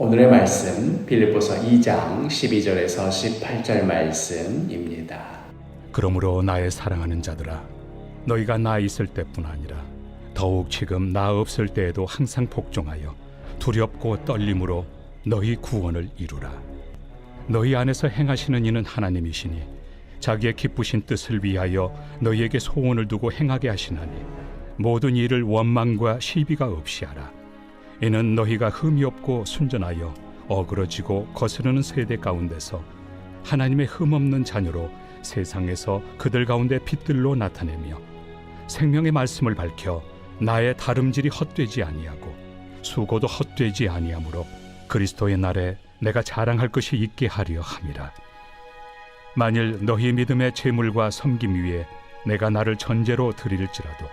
오늘의 말씀 빌립보서 2장 12절에서 18절 말씀입니다. 그러므로 나의 사랑하는 자들아, 너희가 나 있을 때뿐 아니라 더욱 지금 나 없을 때에도 항상 복종하여 두렵고 떨림으로 너희 구원을 이루라. 너희 안에서 행하시는 이는 하나님이시니 자기의 기쁘신 뜻을 위하여 너희에게 소원을 두고 행하게 하시나니 모든 일을 원망과 시비가 없이 하라. 이는 너희가 흠이 없고 순전하여 어그러지고 거스르는 세대 가운데서 하나님의 흠없는 자녀로 세상에서 그들 가운데 빛들로 나타내며 생명의 말씀을 밝혀 나의 다름질이 헛되지 아니하고 수고도 헛되지 아니하므로 그리스도의 날에 내가 자랑할 것이 있게 하려 함이라. 만일 너희 믿음의 재물과 섬김 위에 내가 나를 전제로 드릴지라도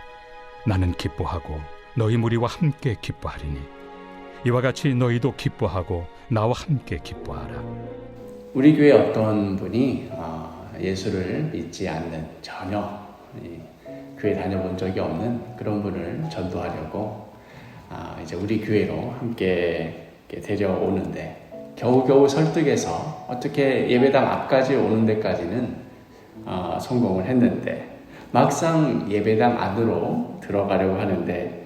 나는 기뻐하고 너희 무리와 함께 기뻐하리니 이와 같이 너희도 기뻐하고 나와 함께 기뻐하라. 우리 교회 어떤 분이 예수를 믿지 않는, 전혀 교회 다녀본 적이 없는 그런 분을 전도하려고 이제 우리 교회로 함께 데려오는데 겨우겨우 설득해서 어떻게 예배당 앞까지 오는 데까지는 성공을 했는데 막상 예배당 안으로 들어가려고 하는데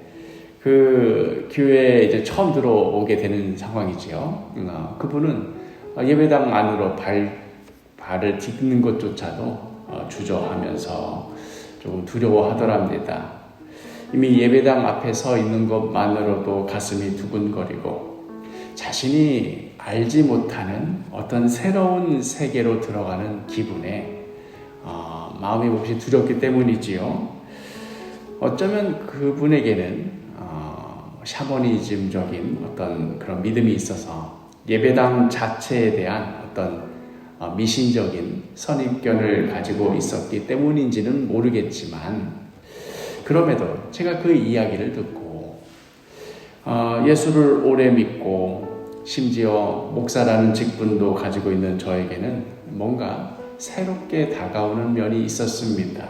그 교회에 이제 처음 들어오게 되는 상황이지요. 그분은 예배당 안으로 발을 딛는 것조차도 주저하면서 조금 두려워하더랍니다. 이미 예배당 앞에 서 있는 것만으로도 가슴이 두근거리고 자신이 알지 못하는 어떤 새로운 세계로 들어가는 기분에 마음이 몹시 두렵기 때문이지요. 어쩌면 그분에게는 샤머니즘적인 어떤 그런 믿음이 있어서 예배당 자체에 대한 어떤 미신적인 선입견을 가지고 있었기 때문인지는 모르겠지만, 그럼에도 제가 그 이야기를 듣고 예수를 오래 믿고 심지어 목사라는 직분도 가지고 있는 저에게는 뭔가 새롭게 다가오는 면이 있었습니다.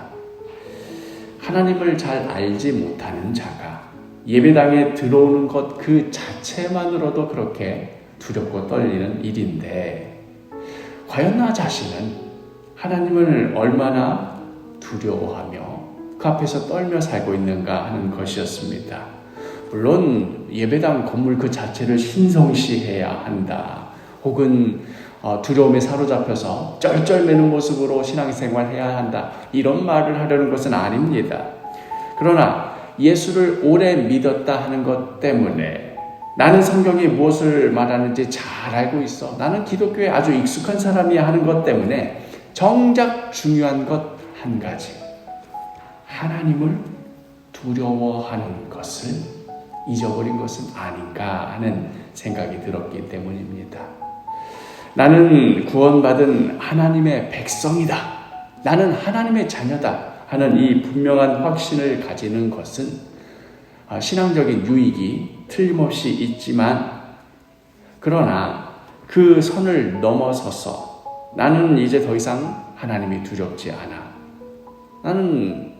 하나님을 잘 알지 못하는 자가 예배당에 들어오는 것 그 자체만으로도 그렇게 두렵고 떨리는 일인데, 과연 나 자신은 하나님을 얼마나 두려워하며 그 앞에서 떨며 살고 있는가 하는 것이었습니다. 물론 예배당 건물 그 자체를 신성시해야 한다, 혹은 두려움에 사로잡혀서 쩔쩔매는 모습으로 신앙생활해야 한다, 이런 말을 하려는 것은 아닙니다. 그러나 예수를 오래 믿었다 하는 것 때문에 나는 성경이 무엇을 말하는지 잘 알고 있어, 나는 기독교에 아주 익숙한 사람이야 하는 것 때문에 정작 중요한 것 한 가지, 하나님을 두려워하는 것을 잊어버린 것은 아닌가 하는 생각이 들었기 때문입니다. 나는 구원받은 하나님의 백성이다, 나는 하나님의 자녀다 하는 이 분명한 확신을 가지는 것은 신앙적인 유익이 틀림없이 있지만, 그러나 그 선을 넘어서서 나는 이제 더 이상 하나님이 두렵지 않아, 나는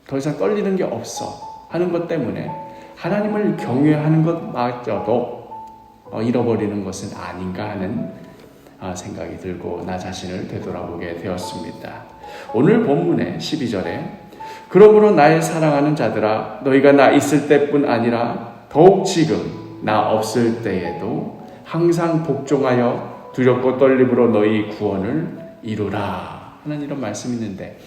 더 이상 떨리는 게 없어 하는 것 때문에 하나님을 경외하는 것마저도 잃어버리는 것은 아닌가 하는 생각이 들고 나 자신을 되돌아보게 되었습니다. 오늘 본문의 12절에 그러므로 나의 사랑하는 자들아, 너희가 나 있을 때뿐 아니라 더욱 지금 나 없을 때에도 항상 복종하여 두렵고 떨림으로 너희 구원을 이루라 하는 이런 말씀이 있는데,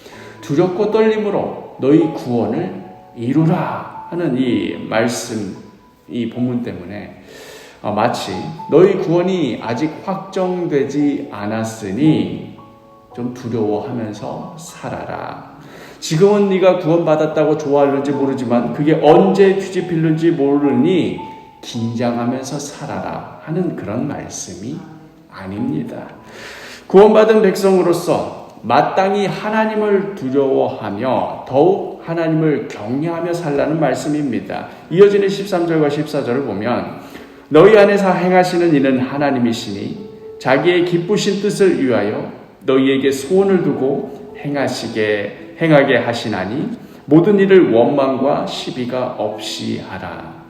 두렵고 떨림으로 너희 구원을 이루라 하는 이 말씀, 이 본문 때문에 마치 너희 구원이 아직 확정되지 않았으니 좀 두려워하면서 살아라. 지금은 네가 구원받았다고 좋아하는지 모르지만 그게 언제 뒤집힐는지 모르니 긴장하면서 살아라 하는 그런 말씀이 아닙니다. 구원받은 백성으로서 마땅히 하나님을 두려워하며 더욱 하나님을 경외하며 살라는 말씀입니다. 이어지는 13절과 14절을 보면 너희 안에서 행하시는 이는 하나님이시니 자기의 기쁘신 뜻을 위하여 너희에게 소원을 두고 행하게 하시나니 모든 일을 원망과 시비가 없이 하라.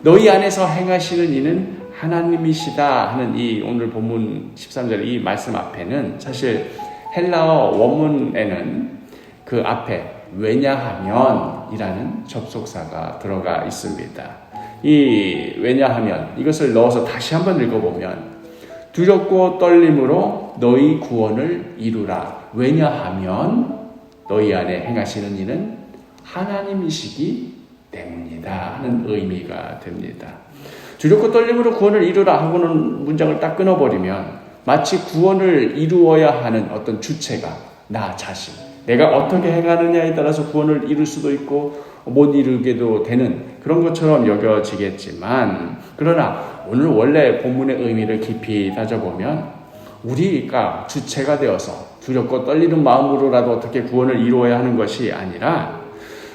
너희 안에서 행하시는 이는 하나님이시다 하는 이 오늘 본문 13절 이 말씀 앞에는 사실 헬라어 원문에는 그 앞에 왜냐하면이라는 접속사가 들어가 있습니다. 이 왜냐하면 이것을 넣어서 다시 한번 읽어보면 두렵고 떨림으로 너희 구원을 이루라. 왜냐하면 너희 안에 행하시는 이는 하나님이시기 때문이다 하는 의미가 됩니다. 두렵고 떨림으로 구원을 이루라 하고는 문장을 딱 끊어버리면 마치 구원을 이루어야 하는 어떤 주체가 나 자신, 내가 어떻게 행하느냐에 따라서 구원을 이룰 수도 있고 못 이루게도 되는 그런 것처럼 여겨지겠지만, 그러나 오늘 원래 본문의 의미를 깊이 따져보면 우리가 주체가 되어서 두렵고 떨리는 마음으로라도 어떻게 구원을 이루어야 하는 것이 아니라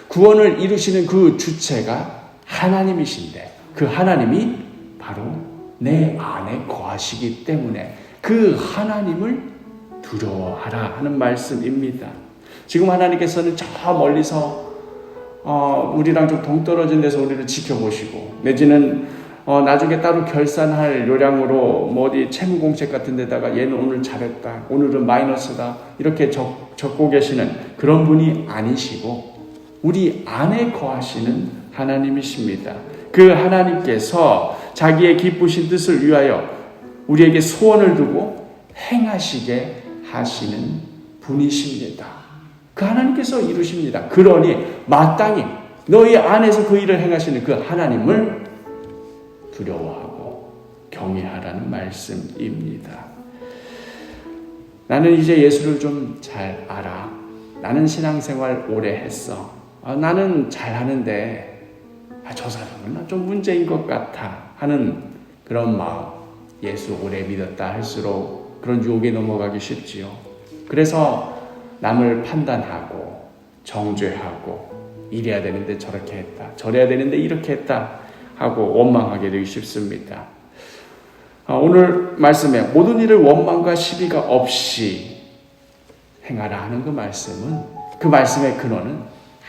구원을 이루시는 그 주체가 하나님이신데 그 하나님이 바로 내 안에 거하시기 때문에 그 하나님을 두려워하라 하는 말씀입니다. 지금 하나님께서는 저 멀리서 우리랑 좀 동떨어진 데서 우리를 지켜보시고 내지는 나중에 따로 결산할 요량으로 뭐 어디 채무공책 같은 데다가 얘는 오늘 잘했다, 오늘은 마이너스다 이렇게 적고 계시는 그런 분이 아니시고 우리 안에 거하시는 하나님이십니다. 그 하나님께서 자기의 기쁘신 뜻을 위하여 우리에게 소원을 두고 행하시게 하시는 분이십니다. 그 하나님께서 이루십니다. 그러니 마땅히 너희 안에서 그 일을 행하시는 그 하나님을 두려워하고 경외하라는 말씀입니다. 나는 이제 예수를 좀 잘 알아. 나는 신앙생활 오래 했어. 나는 잘하는데 저 사람은 좀 문제인 것 같아 하는 그런 마음, 예수 오래 믿었다 할수록 그런 유혹에 넘어가기 쉽지요. 그래서 남을 판단하고 정죄하고 이래야 되는데 저렇게 했다, 저래야 되는데 이렇게 했다 하고 원망하게 되기 쉽습니다. 오늘 말씀에 모든 일을 원망과 시비가 없이 행하라 하는 그 말씀은, 그 말씀의 근원은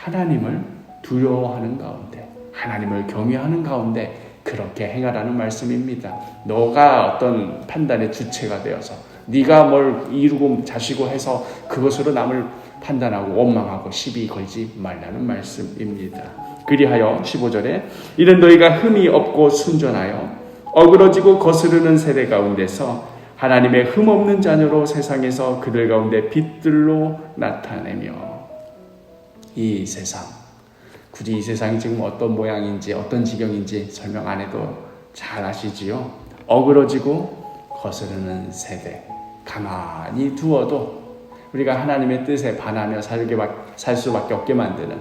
하나님을 두려워하는 가운데, 하나님을 경외하는 가운데 그렇게 행하라는 말씀입니다. 너가 어떤 판단의 주체가 되어서 네가 뭘 이루고 자시고 해서 그것으로 남을 판단하고 원망하고 시비 걸지 말라는 말씀입니다. 그리하여 15절에 이는 너희가 흠이 없고 순전하여 어그러지고 거스르는 세대 가운데서 하나님의 흠없는 자녀로 세상에서 그들 가운데 빛들로 나타내며, 이 세상, 굳이 이 세상이 지금 어떤 모양인지 어떤 지경인지 설명 안 해도 잘 아시지요. 어그러지고 거스르는 세대, 가만히 두어도 우리가 하나님의 뜻에 반하며 살 수밖에 없게 만드는,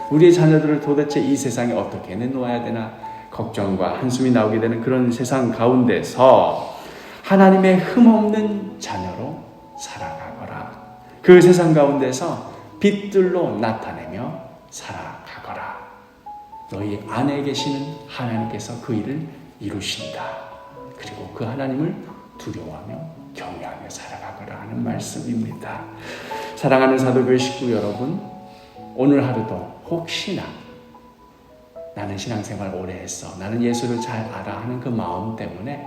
우리의 자녀들을 도대체 이 세상에 어떻게 내놓아야 되나 걱정과 한숨이 나오게 되는 그런 세상 가운데서 하나님의 흠없는 자녀로 살아가거라. 그 세상 가운데서 빛들로 나타내며 살아가거라. 너희 안에 계시는 하나님께서 그 일을 이루신다. 그리고 그 하나님을 두려워하며 경외하며 살아가거라 하는 말씀입니다. 사랑하는 사도교회 식구 여러분, 오늘 하루도 혹시나 나는 신앙생활 오래 했어, 나는 예수를 잘 알아 하는 그 마음 때문에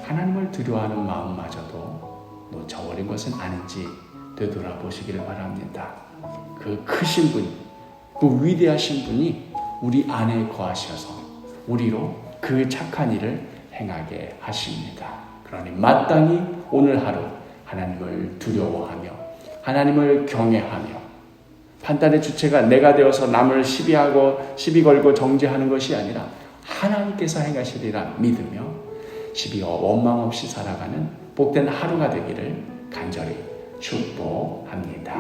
하나님을 두려워하는 마음마저도 놓쳐버린 것은 아닌지 되돌아보시기를 바랍니다. 그 크신 분, 그 위대하신 분이 우리 안에 거하셔서 우리로 그 착한 일을 행하게 하십니다. 그러니 마땅히 오늘 하루 하나님을 두려워하며 하나님을 경외하며, 판단의 주체가 내가 되어서 남을 시비하고 시비 걸고 정죄하는 것이 아니라 하나님께서 행하시리라 믿으며 시비와 원망 없이 살아가는 복된 하루가 되기를 간절히 축복합니다.